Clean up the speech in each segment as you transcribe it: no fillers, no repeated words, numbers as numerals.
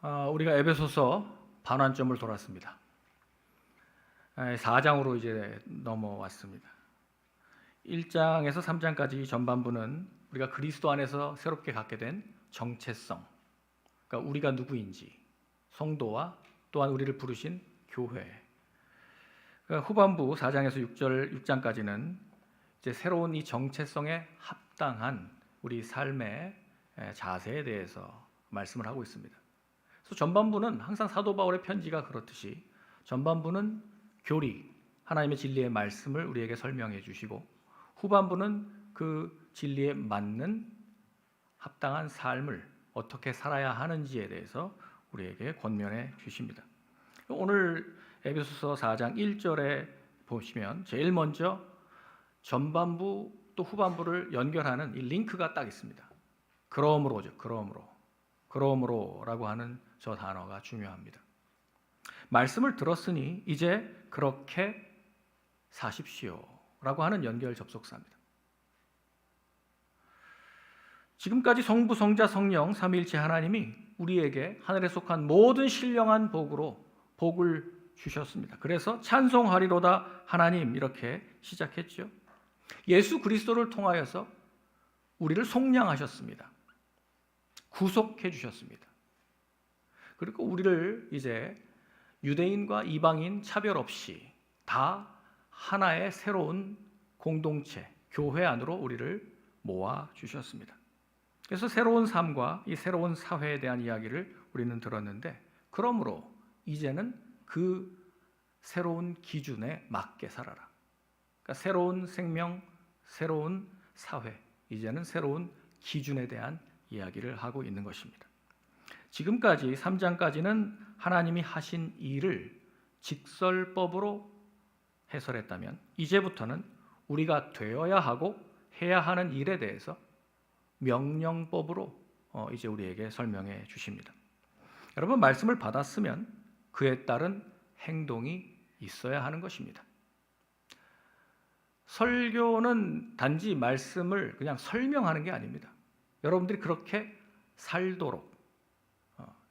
우리가 에베소서 반환점을 돌았습니다. 4장으로 이제 넘어왔습니다. 1장에서 3장까지 전반부는 우리가 그리스도 안에서 새롭게 갖게 된 정체성, 그러니까 우리가 누구인지, 성도와 또한 우리를 부르신 교회. 그러니까 후반부 4장에서 6장까지는 이제 새로운 이 정체성에 합당한 우리 삶의 자세에 대해서 말씀을 하고 있습니다. 그래서 전반부는 항상 사도 바울의 편지가 그렇듯이 전반부는 교리, 하나님의 진리의 말씀을 우리에게 설명해 주시고, 후반부는 그 진리에 맞는 합당한 삶을 어떻게 살아야 하는지에 대해서 우리에게 권면해 주십니다. 오늘 에베소서 4장 1절에 보시면 제일 먼저 전반부 또 후반부를 연결하는 이 링크가 딱 있습니다. 그러므로죠. 그러므로라고 하는 저 단어가 중요합니다. 말씀을 들었으니 이제 그렇게 사십시오라고 하는 연결 접속사입니다. 지금까지 성부, 성자, 성령 삼위일체 하나님이 우리에게 하늘에 속한 모든 신령한 복으로 복을 주셨습니다. 그래서 찬송하리로다 하나님 이렇게 시작했죠. 예수 그리스도를 통하여서 우리를 속량하셨습니다. 구속해 주셨습니다. 그리고 우리를 이제 유대인과 이방인 차별 없이 다 하나의 새로운 공동체, 교회 안으로 우리를 모아 주셨습니다. 그래서 새로운 삶과 이 새로운 사회에 대한 이야기를 우리는 들었는데, 그러므로 이제는 그 새로운 기준에 맞게 살아라. 그러니까 새로운 생명, 새로운 사회, 이제는 새로운 기준에 대한 이야기를 하고 있는 것입니다. 지금까지 3장까지는 하나님이 하신 일을 직설법으로 해설했다면, 이제부터는 우리가 되어야 하고 해야 하는 일에 대해서 명령법으로 이제 우리에게 설명해 주십니다. 여러분, 말씀을 받았으면 그에 따른 행동이 있어야 하는 것입니다. 설교는 단지 말씀을 그냥 설명하는 게 아닙니다. 여러분들이 그렇게 살도록,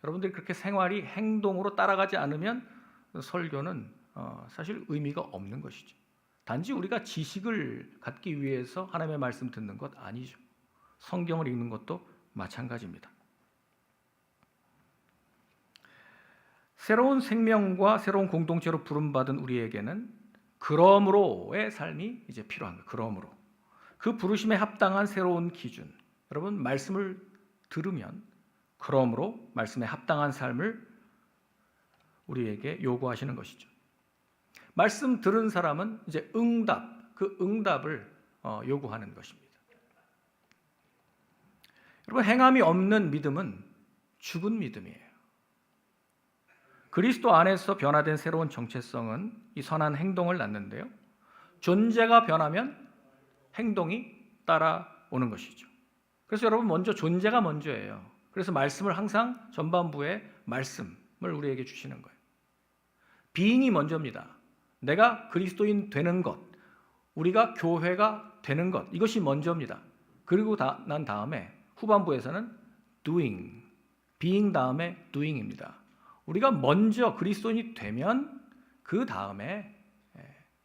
여러분들이 그렇게 생활이 행동으로 따라가지 않으면 설교는 사실 의미가 없는 것이죠. 단지 우리가 지식을 갖기 위해서 하나님의 말씀 듣는 것 아니죠. 성경을 읽는 것도 마찬가지입니다. 새로운 생명과 새로운 공동체로 부름받은 우리에게는 그러므로의 삶이 이제 필요한 거예요. 그러므로. 그 부르심에 합당한 새로운 기준. 여러분, 말씀을 들으면 그러므로 말씀에 합당한 삶을 우리에게 요구하시는 것이죠. 말씀 들은 사람은 이제 그 응답을 요구하는 것입니다. 여러분, 행함이 없는 믿음은 죽은 믿음이에요. 그리스도 안에서 변화된 새로운 정체성은 이 선한 행동을 낳는데요. 존재가 변하면 행동이 따라오는 것이죠. 그래서 여러분, 먼저 존재가 먼저예요. 그래서 말씀을 항상 전반부에 말씀을 우리에게 주시는 거예요. being이 먼저입니다. 내가 그리스도인 되는 것, 우리가 교회가 되는 것, 이것이 먼저입니다. 그리고 난 다음에 후반부에서는 doing, being 다음에 doing입니다. 우리가 먼저 그리스도인이 되면 그 다음에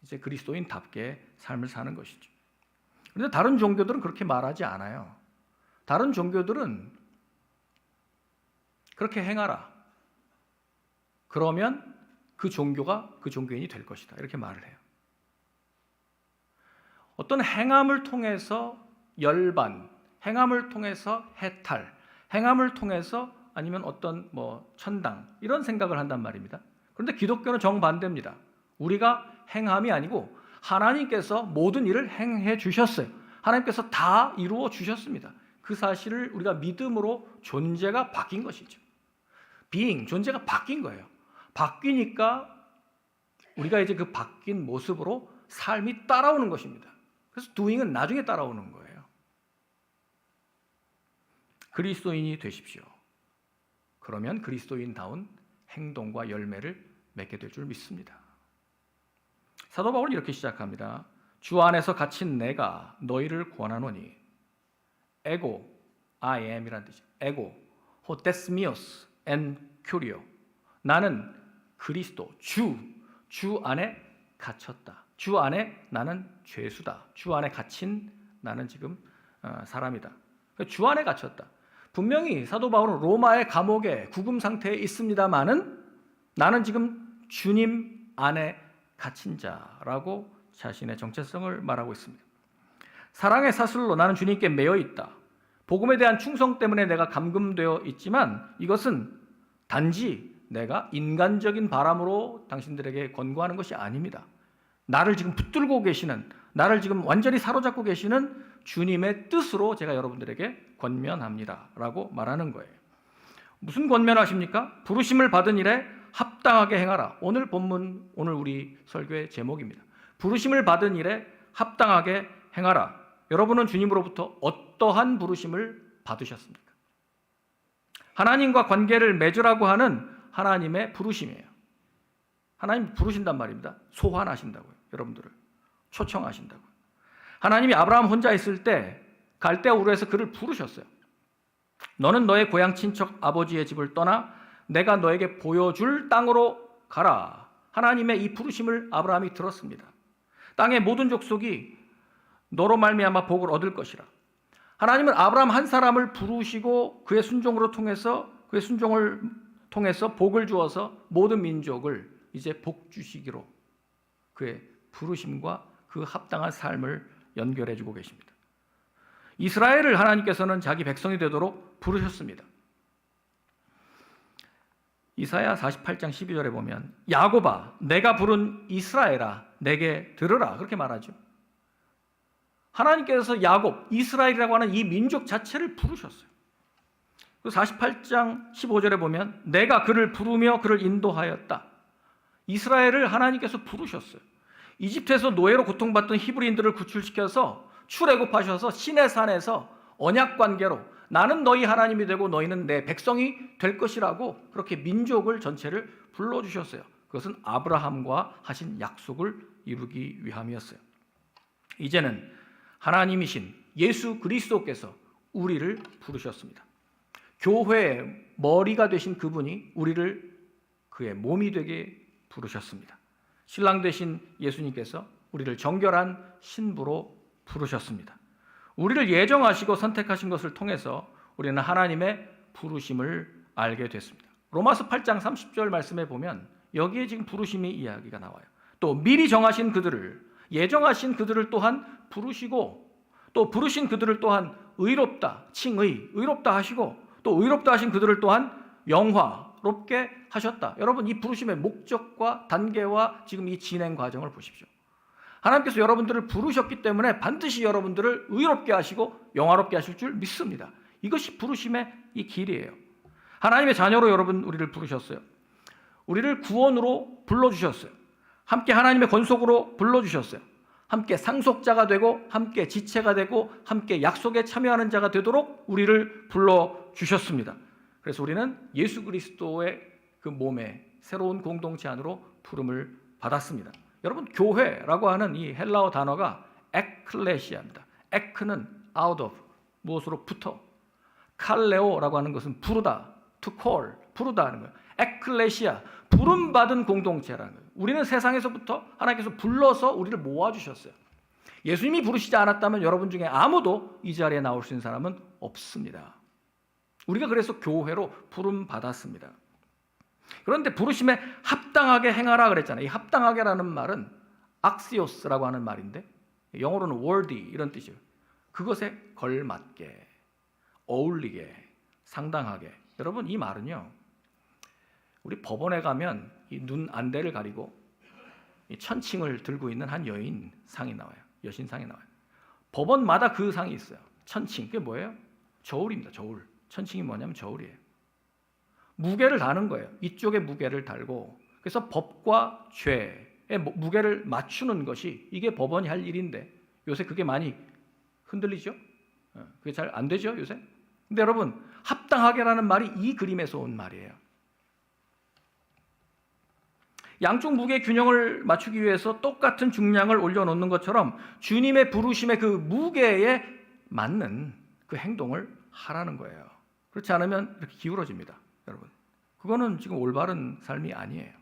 이제 그리스도인답게 삶을 사는 것이죠. 그런데 다른 종교들은 그렇게 말하지 않아요. 다른 종교들은 그렇게 행하라. 그러면 그 종교가 그 종교인이 될 것이다. 이렇게 말을 해요. 어떤 행함을 통해서 열반, 행함을 통해서 해탈, 행함을 통해서 아니면 어떤 천당, 이런 생각을 한단 말입니다. 그런데 기독교는 정반대입니다. 우리가 행함이 아니고 하나님께서 모든 일을 행해 주셨어요. 하나님께서 다 이루어 주셨습니다. 그 사실을 우리가 믿음으로 존재가 바뀐 것이죠. being, 존재가 바뀐 거예요. 바뀌니까 우리가 이제 그 바뀐 모습으로 삶이 따라오는 것입니다. 그래서 doing은 나중에 따라오는 거예요. 그리스도인이 되십시오. 그러면 그리스도인다운 행동과 열매를 맺게 될 줄 믿습니다. 사도 바울은 이렇게 시작합니다. 주 안에서 갇힌 내가 너희를 권하노니, 에고, I am이라는 뜻이에요. 에고, 호테스미오스, 엔 큐리오. 나는 그리스도, 주 안에 갇혔다. 주 안에 나는 죄수다. 주 안에 갇힌 나는 지금 사람이다. 주 안에 갇혔다. 분명히 사도 바울은 로마의 감옥에 구금 상태에 있습니다마는 나는 지금 주님 안에 갇힌 자라고 자신의 정체성을 말하고 있습니다. 사랑의 사슬로 나는 주님께 매여 있다. 복음에 대한 충성 때문에 내가 감금되어 있지만 이것은 단지 내가 인간적인 바람으로 당신들에게 권고하는 것이 아닙니다. 나를 지금 붙들고 계시는, 나를 지금 완전히 사로잡고 계시는 주님의 뜻으로 제가 여러분들에게 권면합니다 라고 말하는 거예요. 무슨 권면하십니까? 부르심을 받은 일에 합당하게 행하라. 오늘 본문, 오늘 우리 설교의 제목입니다. 부르심을 받은 일에 합당하게 행하라. 여러분은 주님으로부터 어떠한 부르심을 받으셨습니까? 하나님과 관계를 맺으라고 하는 하나님의 부르심이에요. 하나님 부르신단 말입니다. 소환하신다고요. 여러분들을 초청하신다고요. 하나님이 아브라함 혼자 있을 때 갈대아 우르에서 그를 부르셨어요. 너는 너의 고향 친척 아버지의 집을 떠나 내가 너에게 보여줄 땅으로 가라. 하나님의 이 부르심을 아브라함이 들었습니다. 땅의 모든 족속이 너로 말미암아 복을 얻을 것이라. 하나님은 아브라함 한 사람을 부르시고 그의 순종을 통해서 복을 주어서 모든 민족을 이제 복 주시기로 그의 부르심과 그 합당한 삶을 연결해 주고 계십니다. 이스라엘을 하나님께서는 자기 백성이 되도록 부르셨습니다. 이사야 48장 12절에 보면 야곱아 내가 부른 이스라엘아 내게 들으라 그렇게 말하죠. 하나님께서 야곱, 이스라엘이라고 하는 이 민족 자체를 부르셨어요. 48장 15절에 보면 내가 그를 부르며 그를 인도하였다. 이스라엘을 하나님께서 부르셨어요. 이집트에서 노예로 고통받던 히브리인들을 구출시켜서 출애굽하셔서 시내산에서 언약관계로 나는 너희 하나님이 되고 너희는 내 백성이 될 것이라고 그렇게 민족을 전체를 불러주셨어요. 그것은 아브라함과 하신 약속을 이루기 위함이었어요. 이제는 하나님이신 예수 그리스도께서 우리를 부르셨습니다. 교회의 머리가 되신 그분이 우리를 그의 몸이 되게 부르셨습니다. 신랑 되신 예수님께서 우리를 정결한 신부로 부르셨습니다. 우리를 예정하시고 선택하신 것을 통해서 우리는 하나님의 부르심을 알게 됐습니다. 로마서 8장 30절 말씀에 보면 여기에 지금 부르심의 이야기가 나와요. 또 미리 정하신 그들을, 예정하신 그들을 또한 부르시고 또 부르신 그들을 또한 의롭다, 칭의, 의롭다 하시고 또 의롭다 하신 그들을 또한 영화롭게 하셨다. 여러분 이 부르심의 목적과 단계와 지금 이 진행 과정을 보십시오. 하나님께서 여러분들을 부르셨기 때문에 반드시 여러분들을 의롭게 하시고 영화롭게 하실 줄 믿습니다. 이것이 부르심의 이 길이에요. 하나님의 자녀로 여러분 우리를 부르셨어요. 우리를 구원으로 불러주셨어요. 함께 하나님의 권속으로 불러주셨어요. 함께 상속자가 되고 함께 지체가 되고 함께 약속에 참여하는 자가 되도록 우리를 불러주셨습니다. 그래서 우리는 예수 그리스도의 그 몸의 새로운 공동체 안으로 부름을 받았습니다. 여러분 교회라고 하는 이 헬라어 단어가 에클레시아입니다. 에크는 out of, 무엇으로부터. 칼레오라고 하는 것은 부르다, to call, 부르다 하는 거예요. 에클레시아, 부름받은 공동체라는 거예요. 우리는 세상에서부터 하나님께서 불러서 우리를 모아주셨어요. 예수님이 부르시지 않았다면 여러분 중에 아무도 이 자리에 나올 수 있는 사람은 없습니다. 우리가 그래서 교회로 부름받았습니다. 그런데 부르심에 합당하게 행하라 그랬잖아요. 이 합당하게라는 말은 악시오스라고 하는 말인데 영어로는 worthy 이런 뜻이에요. 그것에 걸맞게, 어울리게, 상당하게. 여러분 이 말은요. 우리 법원에 가면 이 눈 안대를 가리고 이 천칭을 들고 있는 한 여인 상이 나와요. 여신상이 나와요. 법원마다 그 상이 있어요. 천칭. 그게 뭐예요? 저울입니다. 저울. 천칭이 뭐냐면 저울이에요. 무게를 다는 거예요. 이쪽에 무게를 달고 그래서 법과 죄의 무게를 맞추는 것이 이게 법원이 할 일인데 요새 그게 많이 흔들리죠? 그게 잘 안 되죠 요새? 근데 여러분 합당하게라는 말이 이 그림에서 온 말이에요. 양쪽 무게 균형을 맞추기 위해서 똑같은 중량을 올려놓는 것처럼 주님의 부르심의 그 무게에 맞는 그 행동을 하라는 거예요. 그렇지 않으면 이렇게 기울어집니다. 여러분 그거는 지금 올바른 삶이 아니에요.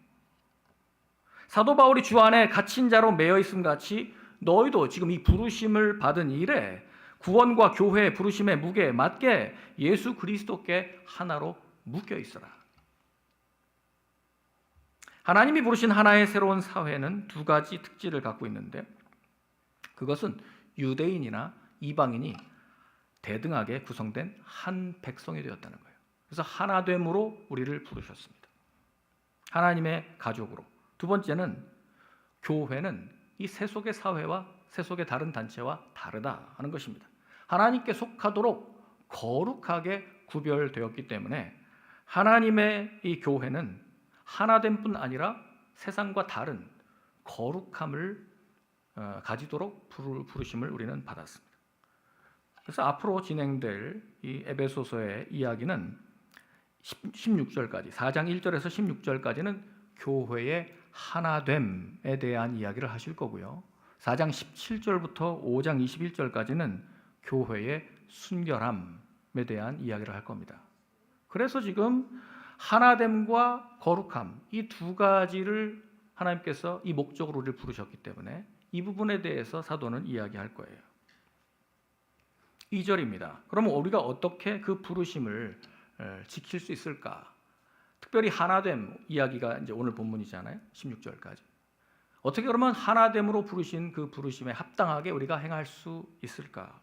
사도 바울이 주 안에 갇힌 자로 매여 있음 같이 너희도 지금 이 부르심을 받은 일에 구원과 교회의 부르심의 무게에 맞게 예수 그리스도께 하나로 묶여 있어라. 하나님이 부르신 하나의 새로운 사회는 두 가지 특질을 갖고 있는데, 그것은 유대인이나 이방인이 대등하게 구성된 한 백성이 되었다는 거예요. 그래서 하나됨으로 우리를 부르셨습니다. 하나님의 가족으로. 두 번째는 교회는 이 세속의 사회와 세속의 다른 단체와 다르다 하는 것입니다. 하나님께 속하도록 거룩하게 구별되었기 때문에 하나님의 이 교회는 하나됨 뿐 아니라 세상과 다른 거룩함을 가지도록 부르심을 우리는 받았습니다. 그래서 앞으로 진행될 이 에베소서의 이야기는 16절까지, 4장 1절에서 16절까지는 교회의 하나됨에 대한 이야기를 하실 거고요. 4장 17절부터 5장 21절까지는 교회의 순결함에 대한 이야기를 할 겁니다. 그래서 지금 하나됨과 거룩함, 이 두 가지를 하나님께서 이 목적으로 우리를 부르셨기 때문에 이 부분에 대해서 사도는 이야기할 거예요. 2절입니다. 그러면 우리가 어떻게 그 부르심을 지킬 수 있을까? 특별히 하나됨 이야기가 이제 오늘 본문이잖아요. 16절까지. 어떻게 그러면 하나됨으로 부르신 그 부르심에 합당하게 우리가 행할 수 있을까?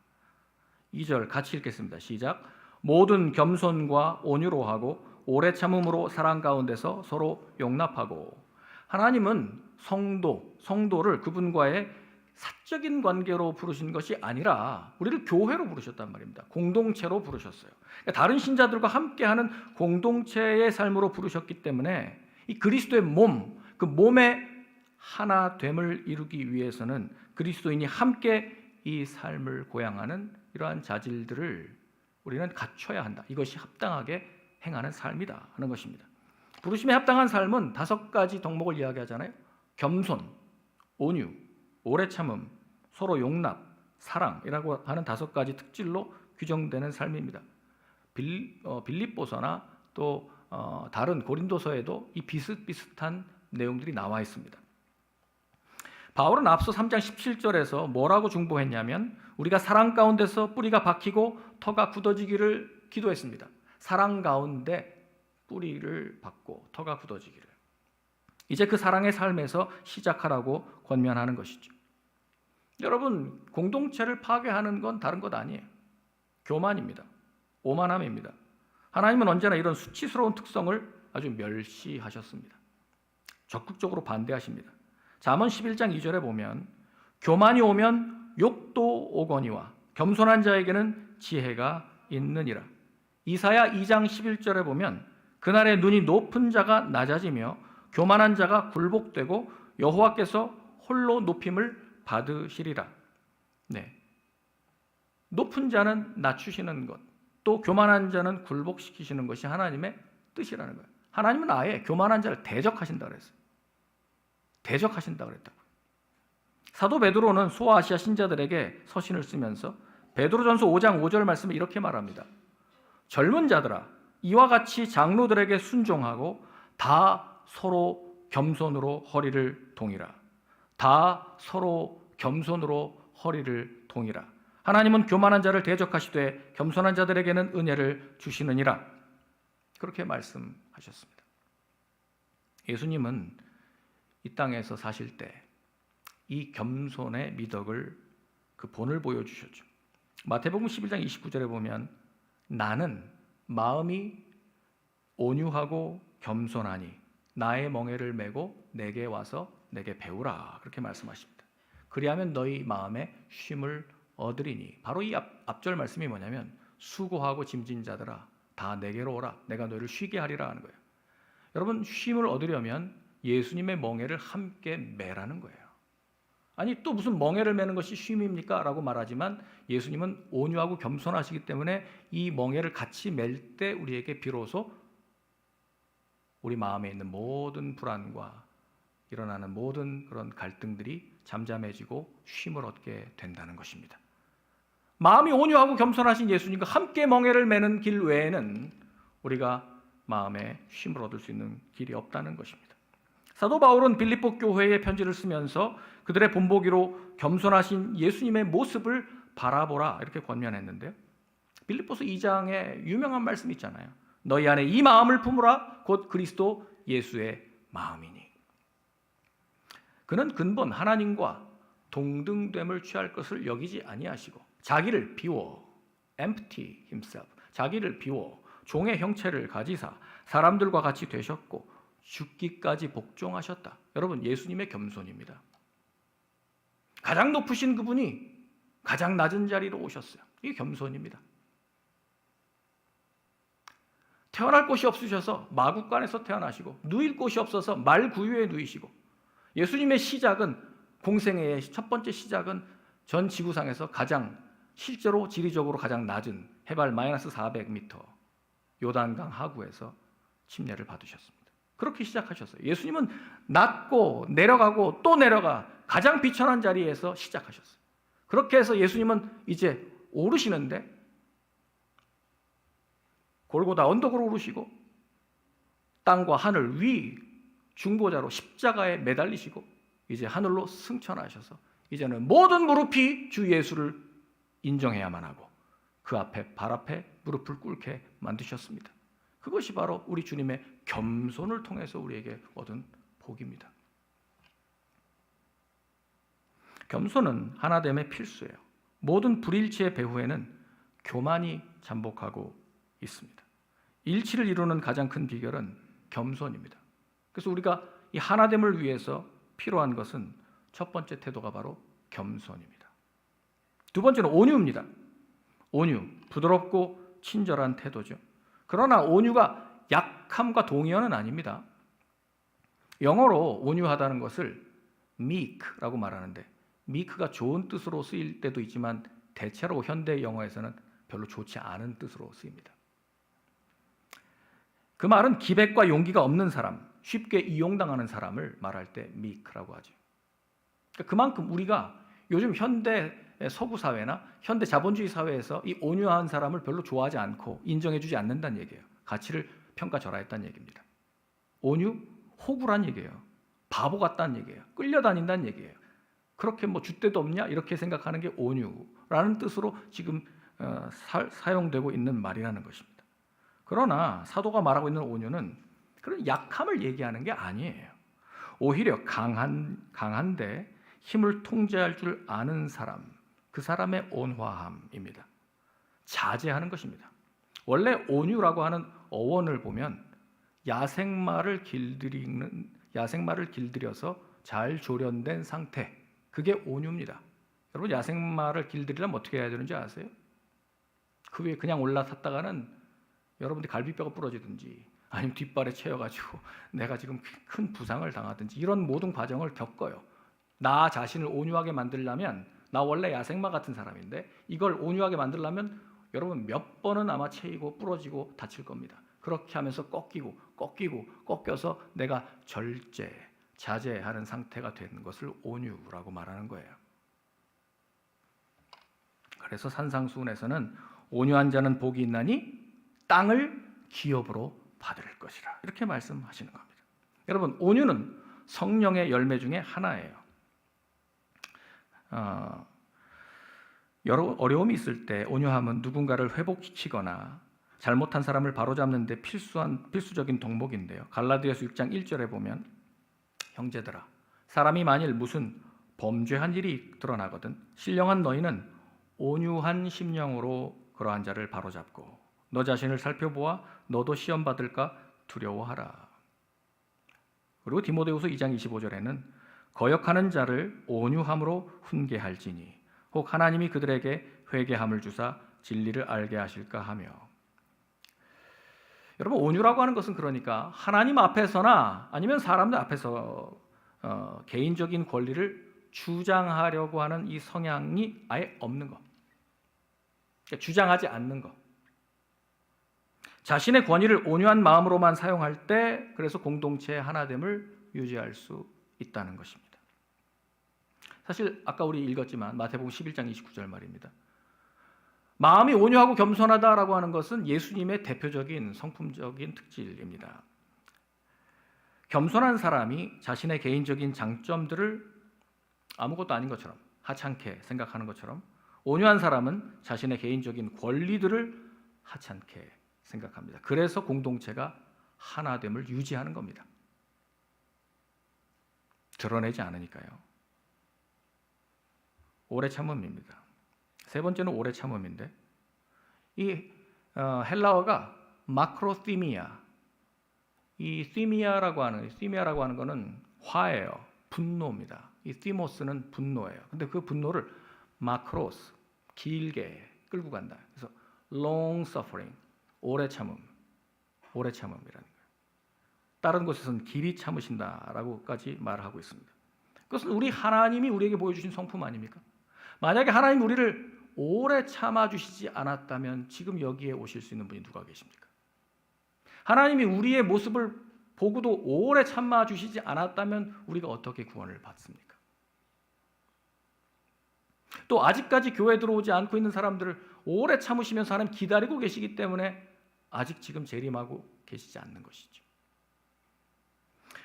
2절 같이 읽겠습니다. 시작. 모든 겸손과 온유로 하고 오래 참음으로 사랑 가운데서 서로 용납하고. 하나님은 성도를 그분과의 사적인 관계로 부르신 것이 아니라 우리를 교회로 부르셨단 말입니다. 공동체로 부르셨어요. 그러니까 다른 신자들과 함께하는 공동체의 삶으로 부르셨기 때문에 이 그리스도의 몸, 그 몸의 하나됨을 이루기 위해서는 그리스도인이 함께 이 삶을 고양하는 이러한 자질들을 우리는 갖춰야 한다. 이것이 합당하게 행하는 삶이다 하는 것입니다. 부르심에 합당한 삶은 5가지 덕목을 이야기하잖아요. 겸손, 온유, 오래 참음, 서로 용납, 사랑이라고 하는 5가지 특질로 규정되는 삶입니다. 빌립보서나 또 다른 고린도서에도 이 비슷비슷한 내용들이 나와 있습니다. 바울은 앞서 3장 17절에서 뭐라고 중보했냐면 우리가 사랑 가운데서 뿌리가 박히고 터가 굳어지기를 기도했습니다. 사랑 가운데 뿌리를 박고 터가 굳어지기를. 이제 그 사랑의 삶에서 시작하라고 권면하는 것이죠. 여러분, 공동체를 파괴하는 건 다른 것 아니에요. 교만입니다. 오만함입니다. 하나님은 언제나 이런 수치스러운 특성을 아주 멸시하셨습니다. 적극적으로 반대하십니다. 잠언 11장 2절에 보면 교만이 오면 욕도 오거니와 겸손한 자에게는 지혜가 있느니라. 이사야 2장 11절에 보면 그날에 눈이 높은 자가 낮아지며 교만한 자가 굴복되고 여호와께서 홀로 높임을 받으시리라. 네. 높은 자는 낮추시는 것, 또 교만한 자는 굴복시키시는 것이 하나님의 뜻이라는 거예요. 하나님은 아예 교만한 자를 대적하신다 그랬어요. 대적하신다 그랬다고. 사도 베드로는 소아시아 신자들에게 서신을 쓰면서 베드로전서 5장 5절 말씀을 이렇게 말합니다. 젊은 자들아, 이와 같이 장로들에게 순종하고 다 서로 겸손으로 허리를 동이라. 다 서로 겸손으로 허리를 동이라. 하나님은 교만한 자를 대적하시되 겸손한 자들에게는 은혜를 주시느니라. 그렇게 말씀하셨습니다. 예수님은 이 땅에서 사실 때 이 겸손의 미덕을 그 본을 보여주셨죠. 마태복음 11장 29절에 보면 나는 마음이 온유하고 겸손하니 나의 멍에를 메고 내게 와서 내게 배우라. 그렇게 말씀하십니다. 그리하면 너희 마음에 쉼을 얻으리니. 바로 이 앞절 말씀이 뭐냐면 수고하고 짐진 자들아 다 내게로 오라. 내가 너희를 쉬게 하리라 하는 거예요. 여러분, 쉼을 얻으려면 예수님의 멍에를 함께 매라는 거예요. 아니 또 무슨 멍에를 매는 것이 쉼입니까? 라고 말하지만 예수님은 온유하고 겸손하시기 때문에 이 멍에를 같이 맬 때 우리에게 비로소 우리 마음에 있는 모든 불안과 일어나는 모든 그런 갈등들이 잠잠해지고 쉼을 얻게 된다는 것입니다. 마음이 온유하고 겸손하신 예수님과 함께 멍에를 매는 길 외에는 우리가 마음에 쉼을 얻을 수 있는 길이 없다는 것입니다. 사도 바울은 빌립보 교회에 편지를 쓰면서 그들의 본보기로 겸손하신 예수님의 모습을 바라보라 이렇게 권면했는데요. 빌립보서 2장에 유명한 말씀이 있잖아요. 너희 안에 이 마음을 품으라 곧 그리스도 예수의 마음이니. 그는 근본 하나님과 동등됨을 취할 것을 여기지 아니하시고 자기를 비워 empty himself 자기를 비워 종의 형체를 가지사 사람들과 같이 되셨고 죽기까지 복종하셨다. 여러분, 예수님의 겸손입니다. 가장 높으신 그분이 가장 낮은 자리로 오셨어요. 이게 겸손입니다. 태어날 곳이 없으셔서 마구간에서 태어나시고 누일 곳이 없어서 말구유에 누이시고 예수님의 시작은 공생애의 첫 번째 시작은 전 지구상에서 가장 실제로 지리적으로 가장 낮은 해발 마이너스 400m 요단강 하구에서 침례를 받으셨습니다. 그렇게 시작하셨어요. 예수님은 낮고 내려가고 또 내려가 가장 비천한 자리에서 시작하셨어요. 그렇게 해서 예수님은 이제 오르시는데 골고다 언덕으로 오르시고 땅과 하늘 위 중보자로 십자가에 매달리시고 이제 하늘로 승천하셔서 이제는 모든 무릎이 주 예수를 인정해야만 하고 그 앞에 발 앞에 무릎을 꿇게 만드셨습니다. 그것이 바로 우리 주님의 겸손을 통해서 우리에게 얻은 복입니다. 겸손은 하나됨의 필수예요. 모든 불일치의 배후에는 교만이 잠복하고 있습니다. 일치를 이루는 가장 큰 비결은 겸손입니다. 그래서 우리가 이 하나됨을 위해서 필요한 것은 첫 번째 태도가 바로 겸손입니다. 두 번째는 온유입니다. 온유, 부드럽고 친절한 태도죠. 그러나 온유가 약함과 동의어는 아닙니다. 영어로 온유하다는 것을 meek라고 말하는데 meek가 좋은 뜻으로 쓰일 때도 있지만 대체로 현대 영어에서는 별로 좋지 않은 뜻으로 쓰입니다. 그 말은 기백과 용기가 없는 사람, 쉽게 이용당하는 사람을 말할 때 meek라고 하죠. 그만큼 우리가 요즘 현대 서구 사회나 현대 자본주의 사회에서 이 온유한 사람을 별로 좋아하지 않고 인정해주지 않는다는 얘기예요. 가치를 평가절하했다는 얘기입니다. 온유, 호구란 얘기예요. 바보 같다는 얘기예요. 끌려다닌다는 얘기예요. 그렇게 뭐 줏대도 없냐 이렇게 생각하는 게 온유라는 뜻으로 지금 사용되고 있는 말이라는 것입니다. 그러나 사도가 말하고 있는 온유는 그런 약함을 얘기하는 게 아니에요. 오히려 강한데 힘을 통제할 줄 아는 사람, 그 사람의 온화함입니다. 자제하는 것입니다. 원래 온유라고 하는 어원을 보면 야생마를 길들여서 잘 조련된 상태, 그게 온유입니다. 여러분, 야생마를 길들이려면 어떻게 해야 되는지 아세요? 그 위에 그냥 올라탔다가는 여러분들이 갈비뼈가 부러지든지 아니면 뒷발에 채여가지고 내가 지금 큰 부상을 당하든지 이런 모든 과정을 겪어요. 나 자신을 온유하게 만들려면, 나 원래 야생마 같은 사람인데 이걸 온유하게 만들려면 여러분 몇 번은 아마 채이고 부러지고 다칠 겁니다. 그렇게 하면서 꺾여서 내가 자제하는 상태가 되는 것을 온유라고 말하는 거예요. 그래서 산상수훈에서는 온유한 자는 복이 있나니 땅을 기업으로 받을 것이라 이렇게 말씀하시는 겁니다. 여러분, 온유는 성령의 열매 중에 하나예요. 여러 어려움이 있을 때 온유함은 누군가를 회복시키거나 잘못한 사람을 바로잡는 데 필수적인 덕목인데요. 갈라디아서 6장 1절에 보면 형제들아, 사람이 만일 무슨 범죄한 일이 드러나거든 신령한 너희는 온유한 심령으로 그러한 자를 바로잡고 너 자신을 살펴보아 너도 시험 받을까 두려워하라. 그리고 디모데후서 2장 25절에는 거역하는 자를 온유함으로 훈계할지니 혹 하나님이 그들에게 회개함을 주사 진리를 알게 하실까 하며. 여러분, 온유라고 하는 것은 그러니까 하나님 앞에서나 아니면 사람들 앞에서 개인적인 권리를 주장하려고 하는 이 성향이 아예 없는 것, 그러니까 주장하지 않는 것, 자신의 권위를 온유한 마음으로만 사용할 때 그래서 공동체의 하나됨을 유지할 수 있다는 것입니다. 사실 아까 우리 읽었지만 마태복음 11장 29절 말입니다. 마음이 온유하고 겸손하다라고 하는 것은 예수님의 대표적인 성품적인 특질입니다. 겸손한 사람이 자신의 개인적인 장점들을 아무것도 아닌 것처럼 하찮게 생각하는 것처럼 온유한 사람은 자신의 개인적인 권리들을 하찮게 생각합니다. 그래서 공동체가 하나됨을 유지하는 겁니다. 드러내지 않으니까요. 오래 참음입니다. 세 번째는 오래 참음인데 이 헬라어가 마크로티미아, 이 티미아라고 하는 거는 화예요. 분노입니다. 이 티모스는 분노예요. 근데 그 분노를 마크로스, 길게 끌고 간다. 그래서 long suffering, 오래 참음이라는 거예요. 다른 곳에서는 길이 참으신다라고까지 말하고 있습니다. 그것은 우리 하나님이 우리에게 보여주신 성품 아닙니까? 만약에 하나님 우리를 오래 참아주시지 않았다면 지금 여기에 오실 수 있는 분이 누가 계십니까? 하나님이 우리의 모습을 보고도 오래 참아주시지 않았다면 우리가 어떻게 구원을 받습니까? 또 아직까지 교회에 들어오지 않고 있는 사람들을 오래 참으시면서 하나님 기다리고 계시기 때문에 아직 지금 재림하고 계시지 않는 것이죠.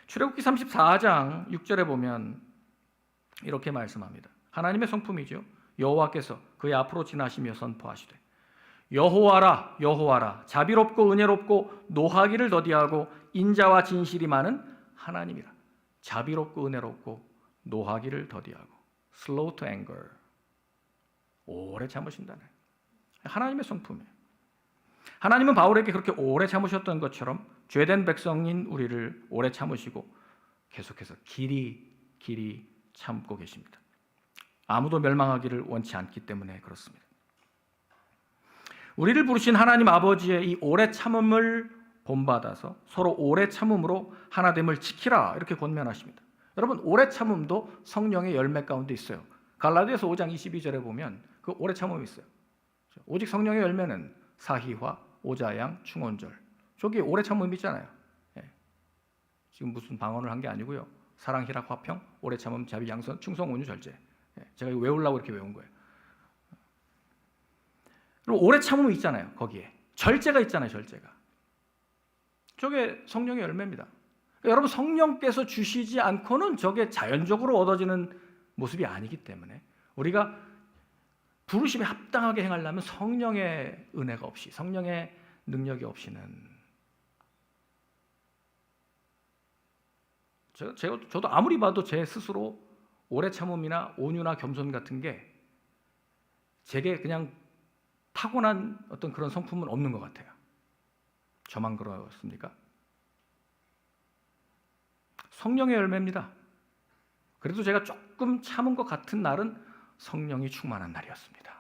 출애굽기 34장 6절에 보면 이렇게 말씀합니다. 하나님의 성품이죠. 여호와께서 그의 앞으로 지나시며 선포하시되 여호와라 여호와라 자비롭고 은혜롭고 노하기를 더디하고 인자와 진실이 많은 하나님이라. 자비롭고 은혜롭고 노하기를 더디하고 slow to anger, 오래 참으신다는 하나님의 성품이에요. 하나님은 바울에게 그렇게 오래 참으셨던 것처럼 죄된 백성인 우리를 오래 참으시고 계속해서 길이 참고 계십니다. 아무도 멸망하기를 원치 않기 때문에 그렇습니다. 우리를 부르신 하나님 아버지의 이 오래 참음을 본받아서 서로 오래 참음으로 하나됨을 지키라 이렇게 권면하십니다. 여러분, 오래 참음도 성령의 열매 가운데 있어요. 갈라디아서 5장 22절에 보면 그 오래 참음이 있어요. 오직 성령의 열매는 사희화, 오자양, 충온절. 저기 오래 참음이 있잖아요. 지금 무슨 방언을 한 게 아니고요. 사랑, 희락, 화평, 오래 참음, 자비, 양선, 충성, 온유, 절제. 제가 이거 외우려고 이렇게 외운 거예요. 그리고 오래 참음이 있잖아요. 거기에 절제가 있잖아요. 절제가. 저게 성령의 열매입니다. 그러니까 여러분, 성령께서 주시지 않고는 저게 자연적으로 얻어지는 모습이 아니기 때문에 우리가 부르심에 합당하게 행하려면 성령의 은혜가 없이, 성령의 능력이 없이는 저도 아무리 봐도 제 스스로 오래 참음이나 온유나 겸손 같은 게 제게 그냥 타고난 어떤 그런 성품은 없는 것 같아요. 저만 그렇습니까? 성령의 열매입니다. 그래도 제가 조금 참은 것 같은 날은 성령이 충만한 날이었습니다.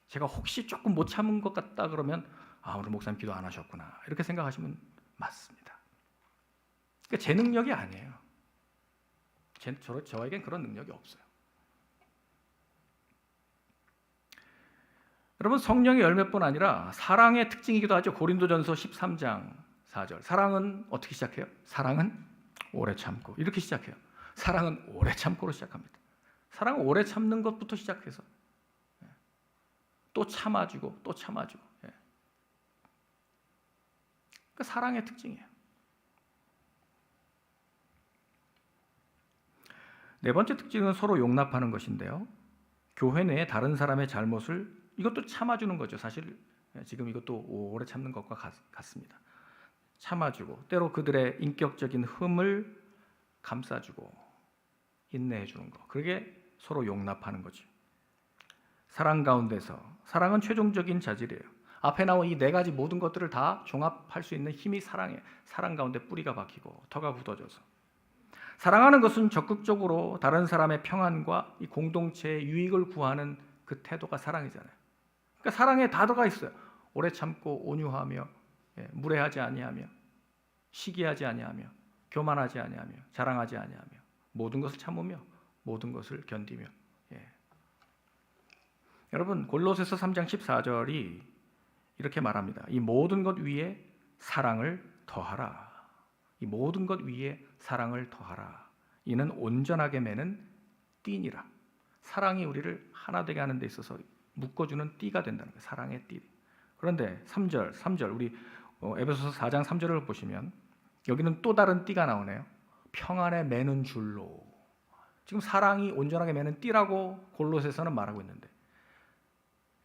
제가 혹시 조금 못 참은 것 같다 그러면 오늘 목사님 기도 안 하셨구나 이렇게 생각하시면 맞습니다. 그러니까 제 능력이 아니에요. 저에겐 그런 능력이 없어요. 여러분, 성령의 열매뿐 아니라 사랑의 특징이기도 하죠. 고린도전서 13장 4절. 사랑은 어떻게 시작해요? 사랑은 오래 참고 이렇게 시작해요. 사랑은 오래 참고로 시작합니다. 사랑은 오래 참는 것부터 시작해서 또 참아주고 또 참아주고. 그 사랑의 특징이에요. 네 번째 특징은 서로 용납하는 것인데요. 교회 내에 다른 사람의 잘못을 이것도 참아주는 거죠. 사실 지금 이것도 오래 참는 것과 같습니다. 참아주고 때로 그들의 인격적인 흠을 감싸주고 인내해 주는 거. 그게 서로 용납하는 거죠. 사랑 가운데서, 사랑은 최종적인 자질이에요. 앞에 나온 이 네 가지 모든 것들을 다 종합할 수 있는 힘이 사랑이에요. 사랑 가운데 뿌리가 박히고 터가 굳어져서. 사랑하는 것은 적극적으로 다른 사람의 평안과 이 공동체의 유익을 구하는 그 태도가 사랑이잖아요. 그러니까 사랑에 다 들어가 있어요. 오래 참고 온유하며, 무례하지 아니하며, 시기하지 아니하며, 교만하지 아니하며, 자랑하지 아니하며, 모든 것을 참으며, 모든 것을 견디며. 여러분, 골로새서 3장 14절이 이렇게 말합니다. 이 모든 것 위에 사랑을 더하라. 이 모든 것 위에 사랑을 더하라. 이는 온전하게 매는 띠니라. 사랑이 우리를 하나 되게 하는 데 있어서 묶어주는 띠가 된다는 거예요. 사랑의 띠. 그런데 3절 우리 에베소서 4장 3절을 보시면 여기는 또 다른 띠가 나오네요. 평안에 매는 줄로. 지금 사랑이 온전하게 매는 띠라고 골로새서는 말하고 있는데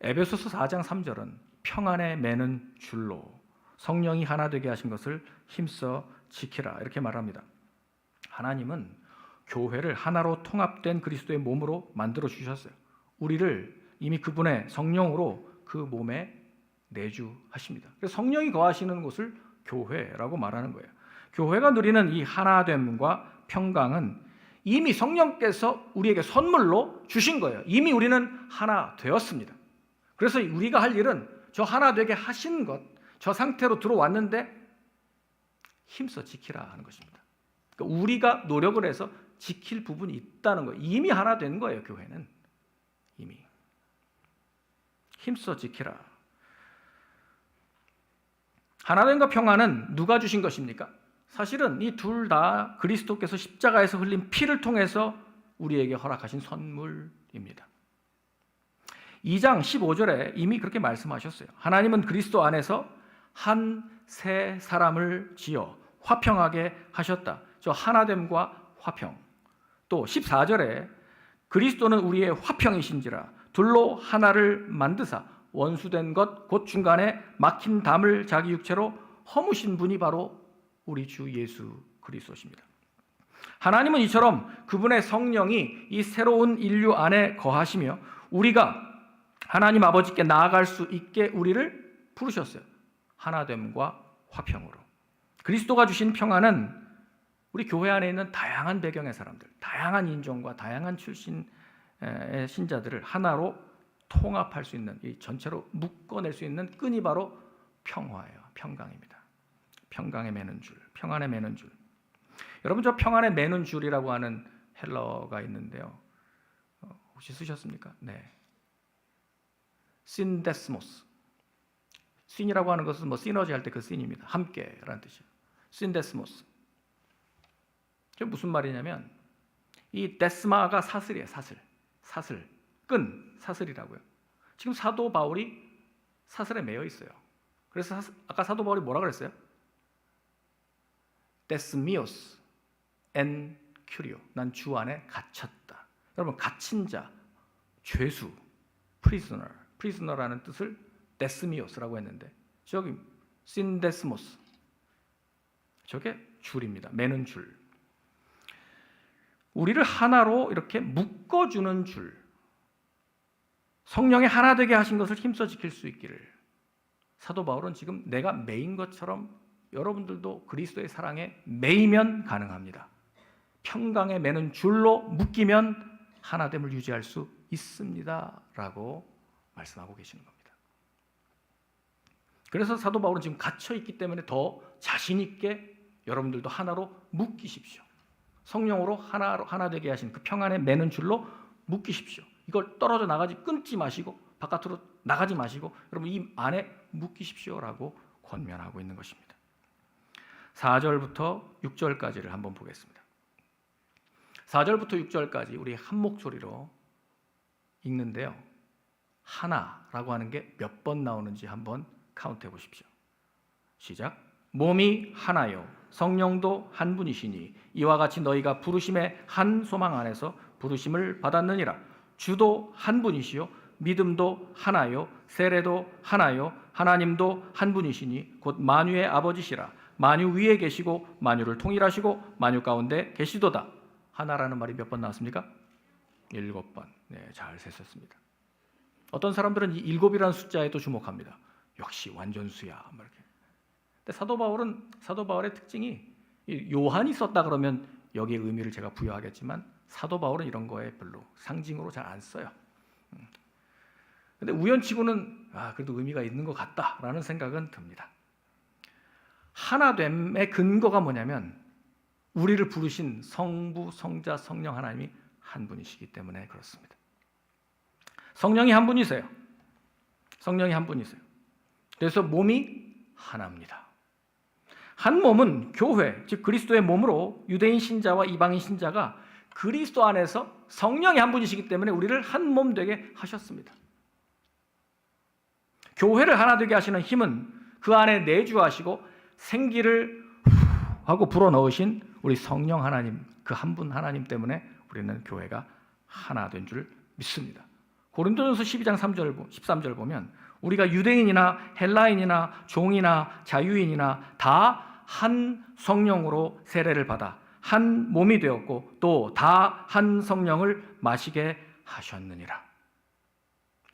에베소서 4장 3절은 평안에 매는 줄로 성령이 하나 되게 하신 것을 힘써 지키라 이렇게 말합니다. 하나님은 교회를 하나로 통합된 그리스도의 몸으로 만들어 주셨어요. 우리를 이미 그분의 성령으로 그 몸에 내주하십니다. 그래서 성령이 거하시는 곳을 교회라고 말하는 거예요. 교회가 누리는 이 하나됨과 평강은 이미 성령께서 우리에게 선물로 주신 거예요. 이미 우리는 하나 되었습니다. 그래서 우리가 할 일은 저 하나 되게 하신 것, 저 상태로 들어왔는데 힘써 지키라 하는 것입니다. 그러니까 우리가 노력을 해서 지킬 부분이 있다는 거예요. 이미 하나 된 거예요. 교회는 이미 힘써 지키라. 하나됨과 평안은 누가 주신 것입니까? 사실은 이 둘 다 그리스도께서 십자가에서 흘린 피를 통해서 우리에게 허락하신 선물입니다. 2장 15절에 이미 그렇게 말씀하셨어요. 하나님은 그리스도 안에서 한 새 사람을 지어 화평하게 하셨다. 저 하나됨과 화평. 또 14절에 그리스도는 우리의 화평이신지라 둘로 하나를 만드사 원수된 것 곧 중간에 막힌 담을 자기 육체로 허무신 분이 바로 우리 주 예수 그리스도십니다. 하나님은 이처럼 그분의 성령이 이 새로운 인류 안에 거하시며 우리가 하나님 아버지께 나아갈 수 있게 우리를 부르셨어요. 하나됨과 화평으로. 그리스도가 주신 평안은 우리 교회 안에 있는 다양한 배경의 사람들, 다양한 인종과 다양한 출신의 신자들을 하나로 통합할 수 있는, 이 전체로 묶어낼 수 있는 끈이 바로 평화예요. 평강입니다. 평강에 매는 줄, 평안에 매는 줄. 여러분, 저 평안에 매는 줄이라고 하는 헬러가 있는데요. 혹시 쓰셨습니까? 네. 신데스모스. 신이라고 하는 것은 시너지 할 때 그 신입니다. 함께라는 뜻이에요. 신데스모스. 저 무슨 말이냐면 이 데스마가 사슬이에요. 사슬. 끈, 사슬이라고요. 지금 사도 바울이 사슬에 매여 있어요. 그래서 아까 사도 바울이 뭐라 그랬어요? 데스미오스 엔 큐리오. 난 주 안에 갇혔다. 여러분, 갇힌 자, 죄수, 프리즈너라는 뜻을 데스미오스라고 했는데 저기 신데스모스. 저게 줄입니다. 매는 줄. 우리를 하나로 이렇게 묶어주는 줄. 성령의 하나 되게 하신 것을 힘써 지킬 수 있기를. 사도 바울은 지금 내가 매인 것처럼 여러분들도 그리스도의 사랑에 매이면 가능합니다. 평강에 매는 줄로 묶이면 하나됨을 유지할 수 있습니다. 라고 말씀하고 계시는 겁니다. 그래서 사도 바울은 지금 갇혀있기 때문에 더 자신 있게 여러분들도 하나로 묶이십시오. 성령으로 하나 되게 하신 그 평안에 매는 줄로 묶이십시오. 이걸 떨어져 나가지 끊지 마시고 바깥으로 나가지 마시고 여러분 이 안에 묶이십시오라고 권면하고 있는 것입니다. 4절부터 6절까지를 한번 보겠습니다. 4절부터 6절까지 우리 한 목소리로 읽는데요. 하나라고 하는 게 몇 번 나오는지 한번 카운트해 보십시오. 시작. 몸이 하나요 성령도 한 분이시니 이와 같이 너희가 부르심의 한 소망 안에서 부르심을 받았느니라. 주도 한 분이시요 믿음도 하나요 세례도 하나요 하나님도 한 분이시니 곧 만유의 아버지시라. 만유 위에 계시고 만유를 통일하시고 만유 가운데 계시도다. 하나라는 말이 몇 번 나왔습니까? 7번. 네, 잘 세셨습니다. 어떤 사람들은 이 7이라는 숫자에도 주목합니다. 역시 완전수야. 이렇게. 근데 사도 바울의 특징이 요한이 썼다 그러면 여기에 의미를 제가 부여하겠지만 사도 바울은 이런 거에 별로 상징으로 잘 안 써요. 근데 우연치고는 그래도 의미가 있는 것 같다라는 생각은 듭니다. 하나됨의 근거가 뭐냐면 우리를 부르신 성부, 성자, 성령 하나님이 한 분이시기 때문에 그렇습니다. 성령이 한 분이세요. 성령이 한 분이세요. 그래서 몸이 하나입니다. 한 몸은 교회, 즉 그리스도의 몸으로 유대인 신자와 이방인 신자가 그리스도 안에서 성령이 한 분이시기 때문에 우리를 한 몸 되게 하셨습니다. 교회를 하나 되게 하시는 힘은 그 안에 내주하시고 생기를 하고 불어넣으신 우리 성령 하나님, 그 한 분 하나님 때문에 우리는 교회가 하나 된 줄 믿습니다. 고린도전서 12장 13절 보면 우리가 유대인이나 헬라인이나 종이나 자유인이나 다 한 성령으로 세례를 받아 한 몸이 되었고 또 다 한 성령을 마시게 하셨느니라.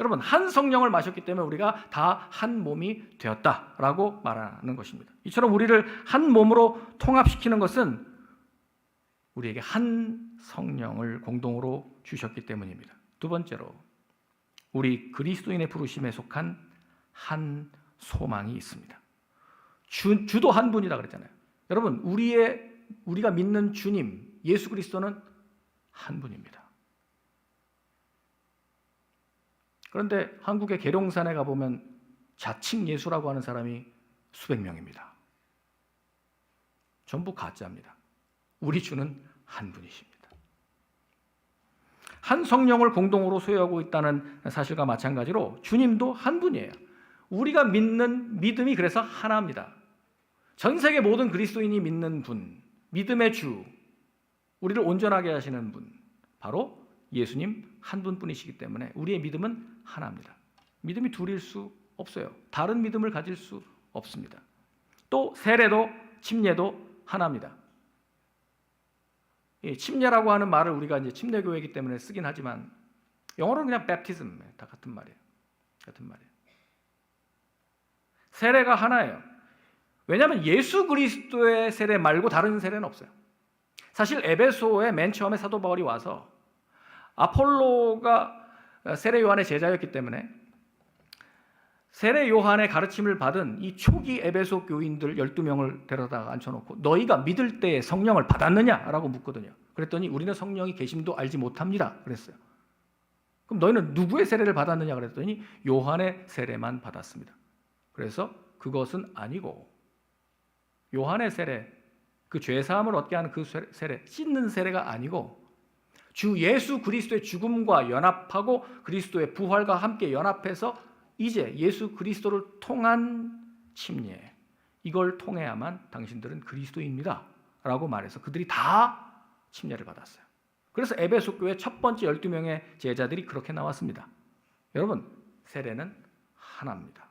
여러분, 한 성령을 마셨기 때문에 우리가 다 한 몸이 되었다라고 말하는 것입니다. 이처럼 우리를 한 몸으로 통합시키는 것은 우리에게 한 성령을 공동으로 주셨기 때문입니다. 두 번째로, 우리 그리스도인의 부르심에 속한 한 소망이 있습니다. 주도 한 분이다 그랬잖아요. 여러분, 우리가 믿는 주님 예수 그리스도는 한 분입니다. 그런데 한국의 계룡산에 가보면 자칭 예수라고 하는 사람이 수백 명입니다. 전부 가짜입니다. 우리 주는 한 분이십니다. 한 성령을 공동으로 소유하고 있다는 사실과 마찬가지로 주님도 한 분이에요. 우리가 믿는 믿음이 그래서 하나입니다. 전 세계 모든 그리스도인이 믿는 분, 믿음의 주, 우리를 온전하게 하시는 분, 바로 예수님 한 분뿐이시기 때문에 우리의 믿음은 하나입니다. 믿음이 둘일 수 없어요. 다른 믿음을 가질 수 없습니다. 또 세례도 침례도 하나입니다. 침례라고 하는 말을 우리가 이제 침례교회이기 때문에 쓰긴 하지만 영어로는 그냥 baptism, 다 같은 말이에요. 같은 말이에요. 세례가 하나예요. 왜냐하면 예수 그리스도의 세례 말고 다른 세례는 없어요. 사실 에베소에 맨 처음에 사도 바울이 와서 아폴로가 세례 요한의 제자였기 때문에 세례 요한의 가르침을 받은 이 초기 에베소 교인들 12명을 데려다가 앉혀놓고 너희가 믿을 때에 성령을 받았느냐라고 묻거든요. 그랬더니 우리는 성령이 계심도 알지 못합니다 그랬어요. 그럼 너희는 누구의 세례를 받았느냐 그랬더니 요한의 세례만 받았습니다. 그래서 그것은 아니고 요한의 세례, 그 죄사함을 얻게 하는 그 세례, 씻는 세례가 아니고 주 예수 그리스도의 죽음과 연합하고 그리스도의 부활과 함께 연합해서 이제 예수 그리스도를 통한 침례, 이걸 통해야만 당신들은 그리스도입니다 라고 말해서 그들이 다 침례를 받았어요. 그래서 에베소 교회 첫 번째 12명의 제자들이 그렇게 나왔습니다. 여러분, 세례는 하나입니다.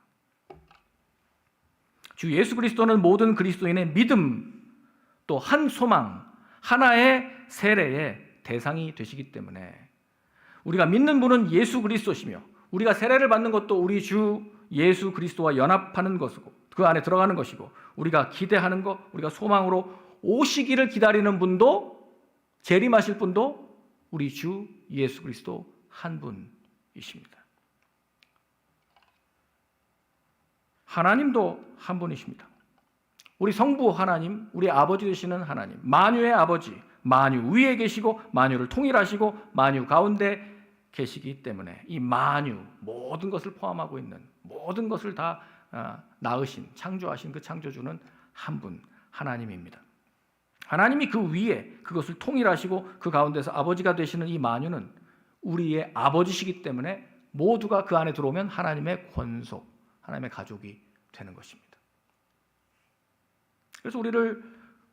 주 예수 그리스도는 모든 그리스도인의 믿음, 또 한 소망, 하나의 세례의 대상이 되시기 때문에 우리가 믿는 분은 예수 그리스도시며 우리가 세례를 받는 것도 우리 주 예수 그리스도와 연합하는 것이고 그 안에 들어가는 것이고 우리가 기대하는 것, 우리가 소망으로 오시기를 기다리는 분도 재림하실 분도 우리 주 예수 그리스도 한 분이십니다. 하나님도 한 분이십니다. 우리 성부 하나님, 우리 아버지 되시는 하나님, 만유의 아버지, 만유 위에 계시고 만유를 통일하시고 만유 가운데 계시기 때문에 이 만유, 모든 것을 포함하고 있는 모든 것을 다 낳으신, 창조하신 그 창조주는 한 분, 하나님입니다. 하나님이 그 위에 그것을 통일하시고 그 가운데서 아버지가 되시는 이 만유는 우리의 아버지시기 때문에 모두가 그 안에 들어오면 하나님의 권속, 하나님의 가족이 되는 것입니다. 그래서 우리를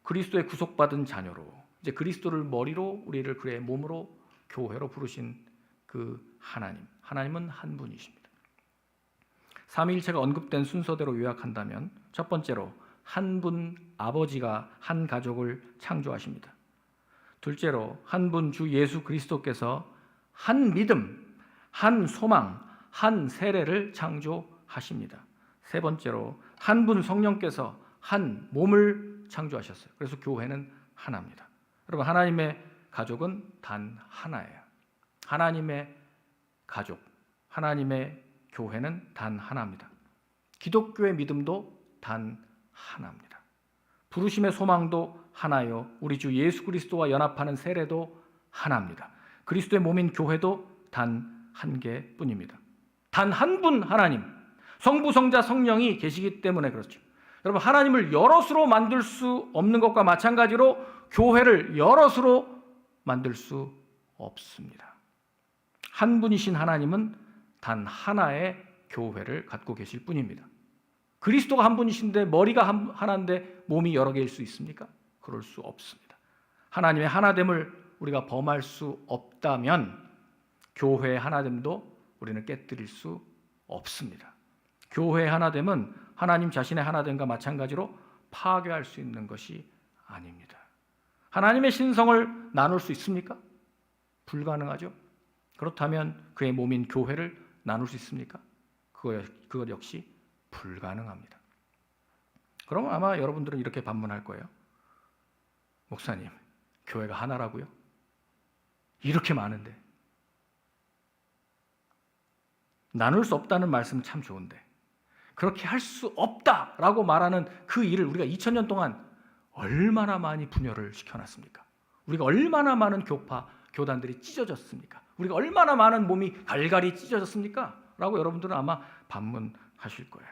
그리스도의 구속받은 자녀로, 이제 그리스도를 머리로 우리를 그의 몸으로 교회로 부르신 그 하나님은 한 분이십니다. 삼위일체가 언급된 순서대로 요약한다면 첫 번째로 한 분 아버지가 한 가족을 창조하십니다. 둘째로 한 분 주 예수 그리스도께서 한 믿음, 한 소망, 한 세례를 창조하십니다. 세 번째로 한 분 성령께서 한 몸을 창조하셨어요. 그래서 교회는 하나입니다. 여러분, 하나님의 가족은 단 하나예요. 하나님의 가족, 하나님의 교회는 단 하나입니다. 기독교의 믿음도 단 하나입니다. 부르심의 소망도 하나요. 우리 주 예수 그리스도와 연합하는 세례도 하나입니다. 그리스도의 몸인 교회도 단 한 개뿐입니다. 단 한 분 하나님, 성부, 성자, 성령이 계시기 때문에 그렇죠. 여러분, 하나님을 여럿으로 만들 수 없는 것과 마찬가지로 교회를 여럿으로 만들 수 없습니다. 한 분이신 하나님은 단 하나의 교회를 갖고 계실 뿐입니다. 그리스도가 한 분이신데 머리가 하나인데 몸이 여러 개일 수 있습니까? 그럴 수 없습니다. 하나님의 하나됨을 우리가 범할 수 없다면 교회의 하나됨도 우리는 깨뜨릴 수 없습니다. 교회의 하나됨은 하나님 자신의 하나됨과 마찬가지로 파괴할 수 있는 것이 아닙니다. 하나님의 신성을 나눌 수 있습니까? 불가능하죠. 그렇다면 그의 몸인 교회를 나눌 수 있습니까? 그것 역시 불가능합니다. 그러면 아마 여러분들은 이렇게 반문할 거예요. 목사님, 교회가 하나라고요? 이렇게 많은데. 나눌 수 없다는 말씀은 참 좋은데 그렇게 할 수 없다라고 말하는 그 일을 우리가 2000년 동안 얼마나 많이 분열을 시켜놨습니까? 우리가 얼마나 많은 교단들이 찢어졌습니까? 우리가 얼마나 많은 몸이 갈갈이 찢어졌습니까? 라고 여러분들은 아마 반문하실 거예요.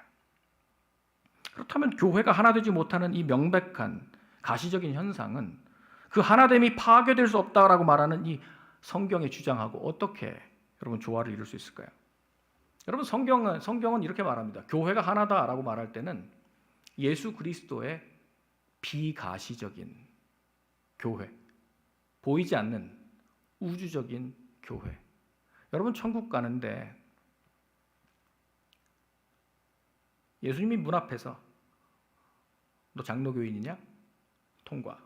그렇다면 교회가 하나 되지 못하는 이 명백한 가시적인 현상은 그 하나됨이 파괴될 수 없다라고 말하는 이 성경의 주장하고 어떻게 여러분 조화를 이룰 수 있을까요? 여러분 성경은 이렇게 말합니다. 교회가 하나다라고 말할 때는 예수 그리스도의 비가시적인 교회, 보이지 않는 우주적인 교회. 여러분 천국 가는데 예수님이 문 앞에서 너 장로교인이냐? 통과.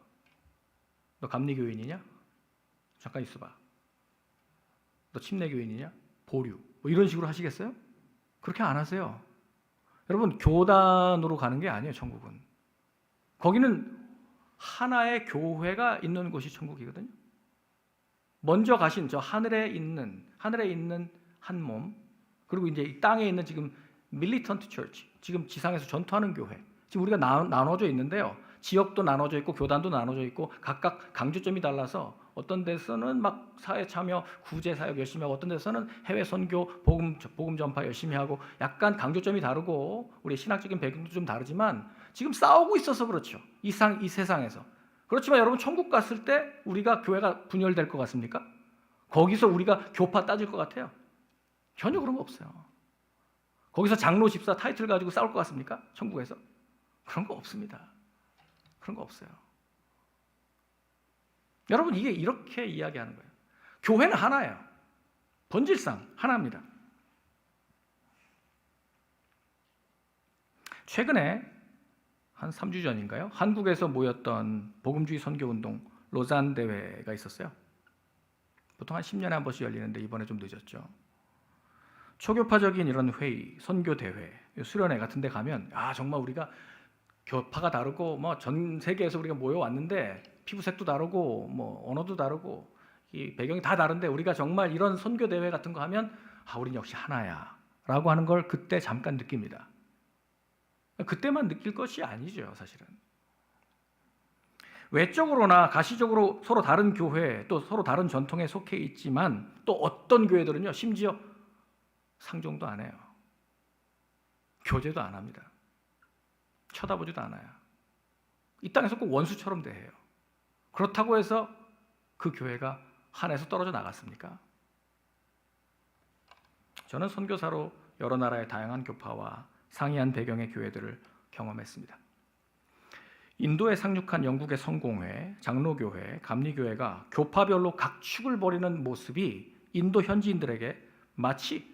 너 감리교인이냐? 잠깐 있어봐. 너 침례교인이냐? 보류. 뭐 이런 식으로 하시겠어요? 그렇게 안 하세요. 여러분 교단으로 가는 게 아니에요. 천국은. 거기는 하나의 교회가 있는 곳이 천국이거든요. 먼저 가신 저 하늘에 있는 한 몸, 그리고 이제 이 땅에 있는 지금 밀리턴트 처치, 지금 지상에서 전투하는 교회. 지금 우리가 나눠져 있는데요. 지역도 나눠져 있고 교단도 나눠져 있고 각각 강조점이 달라서 어떤 데서는 막 사회 참여, 구제 사역 열심히 하고 어떤 데서는 해외 선교, 복음 전파 열심히 하고 약간 강조점이 다르고 우리 신학적인 배경도 좀 다르지만 지금 싸우고 있어서 그렇죠. 이 세상에서. 그렇지만 여러분 천국 갔을 때 우리가 교회가 분열될 것 같습니까? 거기서 우리가 교파 따질 것 같아요? 전혀 그런 거 없어요. 거기서 장로 집사 타이틀 가지고 싸울 것 같습니까? 천국에서? 그런 거 없습니다. 그런 거 없어요. 여러분 이게 이렇게 이야기하는 거예요. 교회는 하나예요. 본질상 하나입니다. 최근에 한 3주 전인가요? 한국에서 모였던 복음주의 선교운동 로잔 대회가 있었어요. 보통 한 10년에 한 번씩 열리는데 이번에 좀 늦었죠. 초교파적인 이런 회의, 선교 대회, 수련회 같은 데 가면 정말 우리가 교파가 다르고 뭐 전 세계에서 우리가 모여왔는데 피부색도 다르고 뭐 언어도 다르고 이 배경이 다 다른데 우리가 정말 이런 선교 대회 같은 거 하면 우린 역시 하나야 라고 하는 걸 그때 잠깐 느낍니다. 그때만 느낄 것이 아니죠, 사실은. 외적으로나 가시적으로 서로 다른 교회 또 서로 다른 전통에 속해 있지만 또 어떤 교회들은요 심지어 상종도 안 해요. 교제도 안 합니다. 쳐다보지도 않아요. 이 땅에서 꼭 원수처럼 대해요. 그렇다고 해서 그 교회가 하나에서 떨어져 나갔습니까? 저는 선교사로 여러 나라의 다양한 교파와 상이한 배경의 교회들을 경험했습니다. 인도에 상륙한 영국의 성공회, 장로교회, 감리교회가 교파별로 각축을 벌이는 모습이 인도 현지인들에게 마치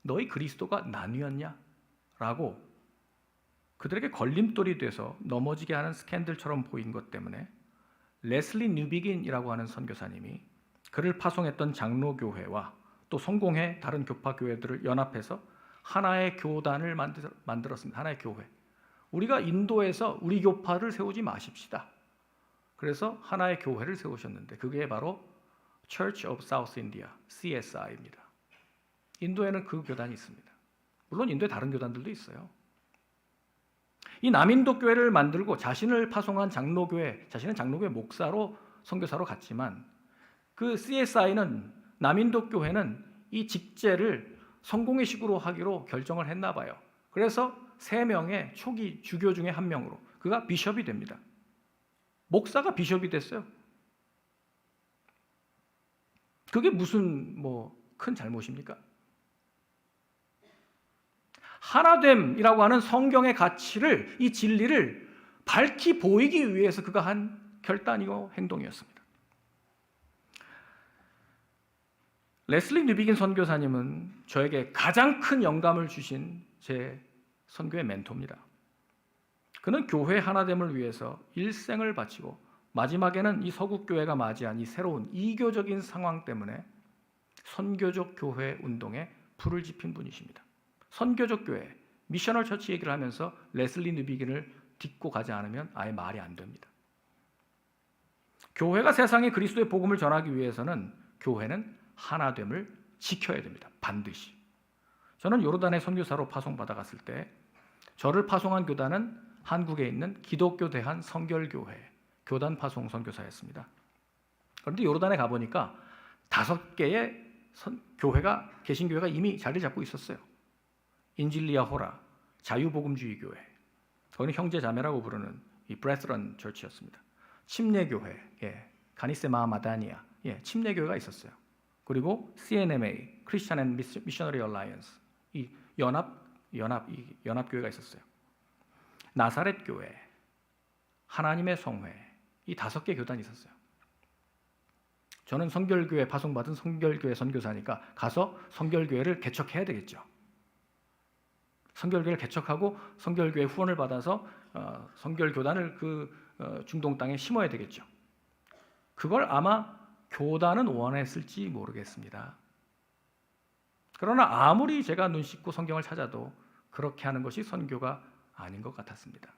너희 그리스도가 나뉘었냐? 라고 그들에게 걸림돌이 돼서 넘어지게 하는 스캔들처럼 보인 것 때문에 레슬리 뉴비긴이라고 하는 선교사님이 그를 파송했던 장로교회와 또 성공회 다른 교파교회들을 연합해서 하나의 교단을 만들었습니다. 하나의 교회. 우리가 인도에서 우리 교파를 세우지 마십시다. 그래서 하나의 교회를 세우셨는데 그게 바로 Church of South India, CSI입니다. 인도에는 그 교단이 있습니다. 물론 인도에 다른 교단들도 있어요. 이 남인도 교회를 만들고 자신을 파송한 장로교회, 자신은 장로교회 목사로 선교사로 갔지만 그 CSI는 남인도 교회는 이 직제를 성공회식으로 하기로 결정을 했나 봐요. 그래서 3명의 초기 주교 중에 한 명으로 그가 비숍이 됩니다. 목사가 비숍이 됐어요. 그게 무슨 큰 잘못입니까? 하나됨이라고 하는 성경의 가치를, 이 진리를 밝히 보이기 위해서 그가 한 결단이고 행동이었습니다. 레슬리 뉴비긴 선교사님은 저에게 가장 큰 영감을 주신 제 선교의 멘토입니다. 그는 교회 하나됨을 위해서 일생을 바치고 마지막에는 이 서국교회가 맞이한 이 새로운 이교적인 상황 때문에 선교적 교회 운동에 불을 지핀 분이십니다. 선교적 교회, 미셔널 처치 얘기를 하면서 레슬리 뉴비긴을 딛고 가지 않으면 아예 말이 안 됩니다. 교회가 세상에 그리스도의 복음을 전하기 위해서는 교회는 하나됨을 지켜야 됩니다. 반드시. 저는 요르단의 선교사로 파송받아 갔을 때 저를 파송한 교단은 한국에 있는 기독교 대한 성결교회 교단 파송 선교사였습니다. 그런데 요르단에 가보니까 5개의 교회가, 개신교회가 이미 자리 잡고 있었어요. 인질리아 호라, 자유복음주의 교회, 거기는 형제자매라고 부르는 이 브레스런 처치였습니다. 침례교회, 가니세마 마다니아, 침례교회가 있었어요. 그리고 CNMA, Christian and Missionary Alliance, 이 연합교회가 있었어요. 나사렛 교회, 하나님의 성회, 이 5개 교단이 있었어요. 저는 성결교회 파송받은 성결교회 선교사니까 가서 성결교회를 개척해야 되겠죠. 성결교회를 개척하고 성결교회 후원을 받아서 성결교단을 그 중동 땅에 심어야 되겠죠. 그걸 아마 교단은 원했을지 모르겠습니다. 그러나 아무리 제가 눈 씻고 성경을 찾아도 그렇게 하는 것이 선교가 아닌 것 같았습니다.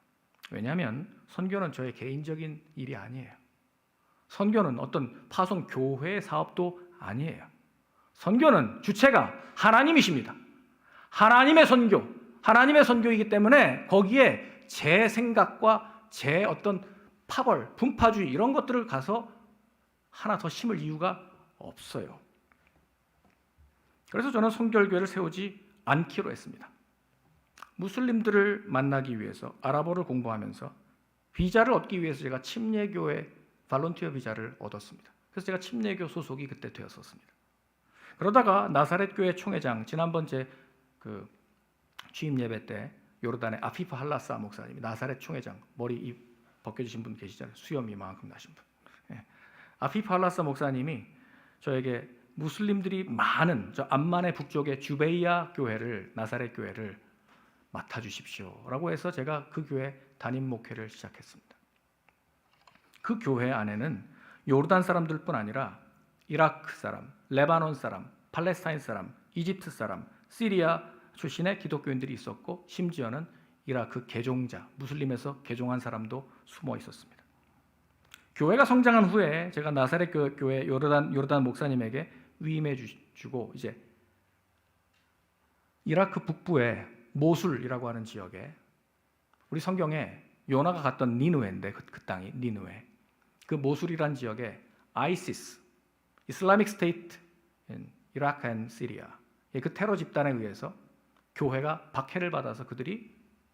왜냐하면 선교는 저의 개인적인 일이 아니에요. 선교는 어떤 파송 교회의 사업도 아니에요. 선교는 주체가 하나님이십니다. 하나님의 선교이기 때문에 거기에 제 생각과 제 어떤 파벌, 분파주의 이런 것들을 가서 하나 더 심을 이유가 없어요. 그래서 저는 성결교회를 세우지 않기로 했습니다. 무슬림들을 만나기 위해서 아랍어를 공부하면서 비자를 얻기 위해서 제가 침례교회 발론티어 비자를 얻었습니다. 그래서 제가 침례교 소속이 그때 되었었습니다. 그러다가 나사렛 교회 총회장, 지난번 제 그 취임 예배 때 요르단의 아피프 할라사 목사님이, 나사렛 총회장, 머리 벗겨주신 분 계시잖아요. 수염이 이만큼 나신 분. 아피프 할라사 목사님이 저에게 무슬림들이 많은 저 암만의 북쪽의 주베이아 교회를, 나사렛 교회를 맡아주십시오라고 해서 제가 그 교회 담임 목회를 시작했습니다. 그 교회 안에는 요르단 사람들뿐 아니라 이라크 사람, 레바논 사람, 팔레스타인 사람, 이집트 사람, 시리아 출신의 기독교인들이 있었고, 심지어는 이라크 개종자, 무슬림에서 개종한 사람도 숨어 있었습니다. 교회가 성장한 후에 제가 나사렛 교회 요르단 목사님에게 위임해 주고, 이제 이라크 북부의 모술이라고 하는 지역에, 우리 성경에 요나가 갔던 니느웨인데 그 땅이 니느웨, 그 모술이란 지역에 아이시스, 이슬라믹 스테이트 이라크 앤 시리아, 그 테러 집단에 의해서 교회가 박해를 받아서 그들이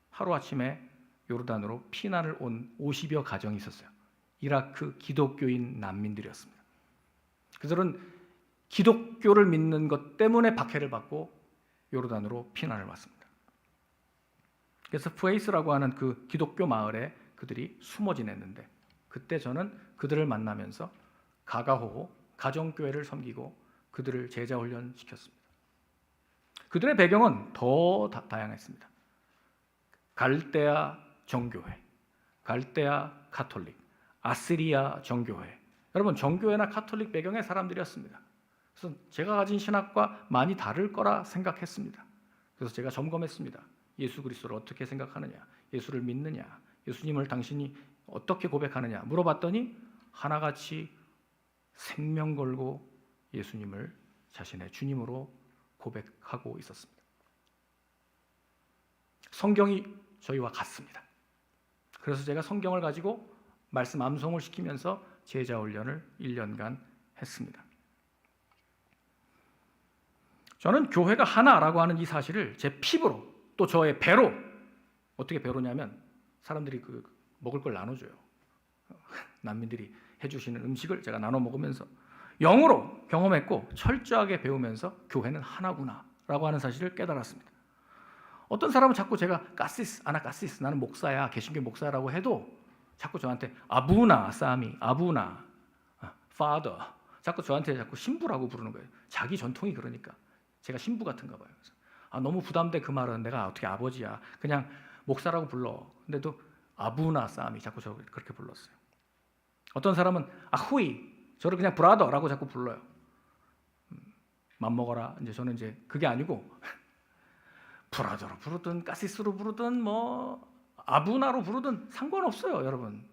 하루아침에 요르단으로 피난을 온 50여 가정이 있었어요. 이라크 기독교인 난민들이었습니다. 그들은 기독교를 믿는 것 때문에 박해를 받고 요르단으로 피난을 왔습니다. 그래서 푸에이스라고 하는 그 기독교 마을에 그들이 숨어 지냈는데, 그때 저는 그들을 만나면서 가가호호 가정교회를 섬기고 그들을 제자훈련 시켰습니다. 그들의 배경은 더 다양했습니다. 갈대아 정교회, 갈대아 카톨릭, 아시리아 정교회. 여러분, 정교회나 카톨릭 배경의 사람들이었습니다. 그래서 제가 가진 신학과 많이 다를 거라 생각했습니다. 그래서 제가 점검했습니다. 예수 그리스도를 어떻게 생각하느냐, 예수를 믿느냐, 예수님을 당신이 어떻게 고백하느냐 물어봤더니 하나같이 생명 걸고 예수님을 자신의 주님으로 고백하고 있었습니다. 성경이 저희와 같습니다. 그래서 제가 성경을 가지고 말씀 암송을 시키면서 제자 훈련을 1년간 했습니다. 저는 교회가 하나라고 하는 이 사실을 제 피부로, 또 저의 배로, 어떻게 배로냐면 사람들이 그 먹을 걸 나눠줘요. 난민들이 해주시는 음식을 제가 나눠 먹으면서 영으로 경험했고 철저하게 배우면서 교회는 하나구나 라고 하는 사실을 깨달았습니다. 어떤 사람은 자꾸 제가 까시스, 아나까시스, 나는 목사야, 개신교 목사라고 해도 자꾸 저한테 아부나, 사미, 아부나, father, 자꾸 저한테 자꾸 신부라고 부르는 거예요. 자기 전통이 그러니까 제가 신부 같은가 봐요. 그래서 너무 부담돼 그 말은. 내가 어떻게 아버지야, 그냥 목사라고 불러. 근데도 아부나, 사미 자꾸 저 그렇게 불렀어요. 어떤 사람은 아후이, 저를 그냥 브라더라고 자꾸 불러요. 맘먹어라. 이제 저는 이제 그게 아니고 브라더로 부르든 까시스로 부르든 뭐 아부나로 부르든 상관없어요, 여러분.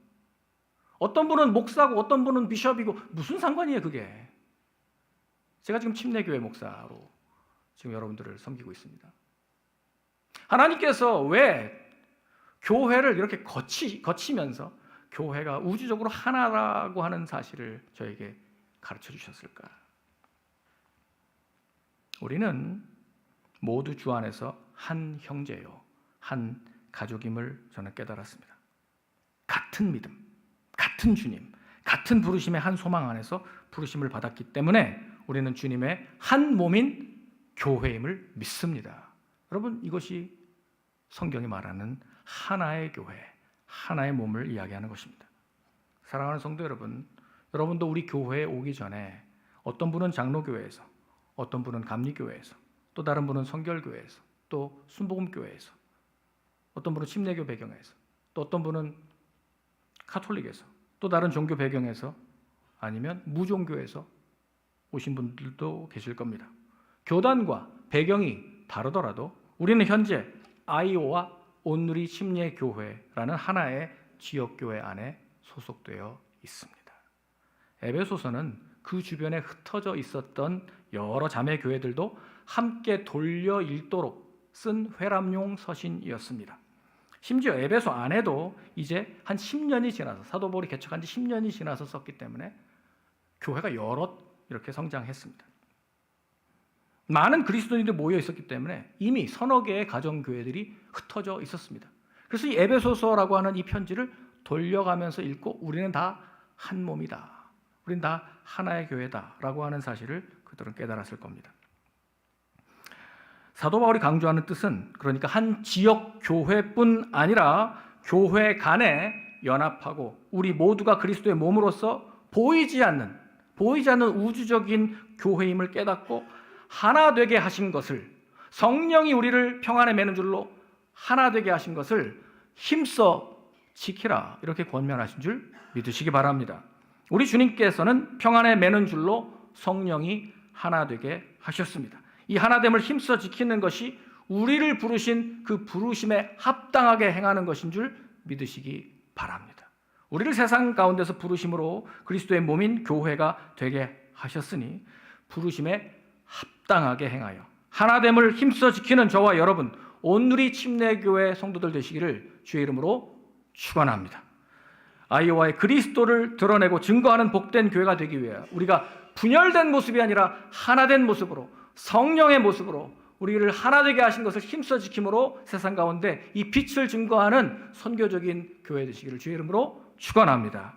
어떤 분은 목사고 어떤 분은 비숍이고 무슨 상관이에요, 그게. 제가 지금 침례교회 목사로 지금 여러분들을 섬기고 있습니다. 하나님께서 왜 교회를 이렇게 거치면서 교회가 우주적으로 하나라고 하는 사실을 저에게 가르쳐 주셨을까? 우리는 모두 주 안에서 한 형제요, 한 가족임을 저는 깨달았습니다. 같은 믿음, 같은 주님, 같은 부르심의 한 소망 안에서 부르심을 받았기 때문에 우리는 주님의 한 몸인 교회임을 믿습니다. 여러분, 이것이 성경이 말하는 하나의 교회, 하나의 몸을 이야기하는 것입니다. 사랑하는 성도 여러분, 여러분도 우리 교회에 오기 전에 어떤 분은 장로교회에서, 어떤 분은 감리교회에서, 또 다른 분은 성결교회에서, 또 순복음교회에서, 어떤 분은 침례교 배경에서, 또 어떤 분은 카톨릭에서, 또 다른 종교 배경에서, 아니면 무종교에서 오신 분들도 계실 겁니다. 교단과 배경이 다르더라도 우리는 현재 아이오와 온누리 침례교회라는 하나의 지역교회 안에 소속되어 있습니다. 에베소서는 그 주변에 흩어져 있었던 여러 자매 교회들도 함께 돌려 읽도록 쓴 회람용 서신이었습니다. 심지어 에베소 안에도 이제 한 10년이 지나서, 사도 바울이 개척한 지 10년이 지나서 썼기 때문에 교회가 여럿 이렇게 성장했습니다. 많은 그리스도인들이 모여 있었기 때문에 이미 서너 개의 가정교회들이 흩어져 있었습니다. 그래서 이 에베소서라고 하는 이 편지를 돌려가면서 읽고 우리는 다 한 몸이다, 우리는 다 하나의 교회다라고 하는 사실을 그들은 깨달았을 겁니다. 사도 바울이 강조하는 뜻은 그러니까 한 지역 교회뿐 아니라 교회 간에 연합하고 우리 모두가 그리스도의 몸으로서 보이지 않는 우주적인 교회임을 깨닫고 하나 되게 하신 것을, 성령이 우리를 평안에 매는 줄로 하나 되게 하신 것을 힘써 지키라, 이렇게 권면하신 줄 믿으시기 바랍니다. 우리 주님께서는 평안에 매는 줄로 성령이 하나 되게 하셨습니다. 이 하나됨을 힘써 지키는 것이 우리를 부르신 그 부르심에 합당하게 행하는 것인 줄 믿으시기 바랍니다. 우리를 세상 가운데서 부르심으로 그리스도의 몸인 교회가 되게 하셨으니 부르심에 합당하게 행하여 하나됨을 힘써 지키는 저와 여러분, 온누리 침례교회 성도들 되시기를 주의 이름으로 축원합니다. 아이오와의 그리스도를 드러내고 증거하는 복된 교회가 되기 위해 우리가 분열된 모습이 아니라 하나된 모습으로, 성령의 모습으로 우리를 하나 되게 하신 것을 힘써 지킴으로 세상 가운데 이 빛을 증거하는 선교적인 교회 되시기를 주의 이름으로 축원합니다.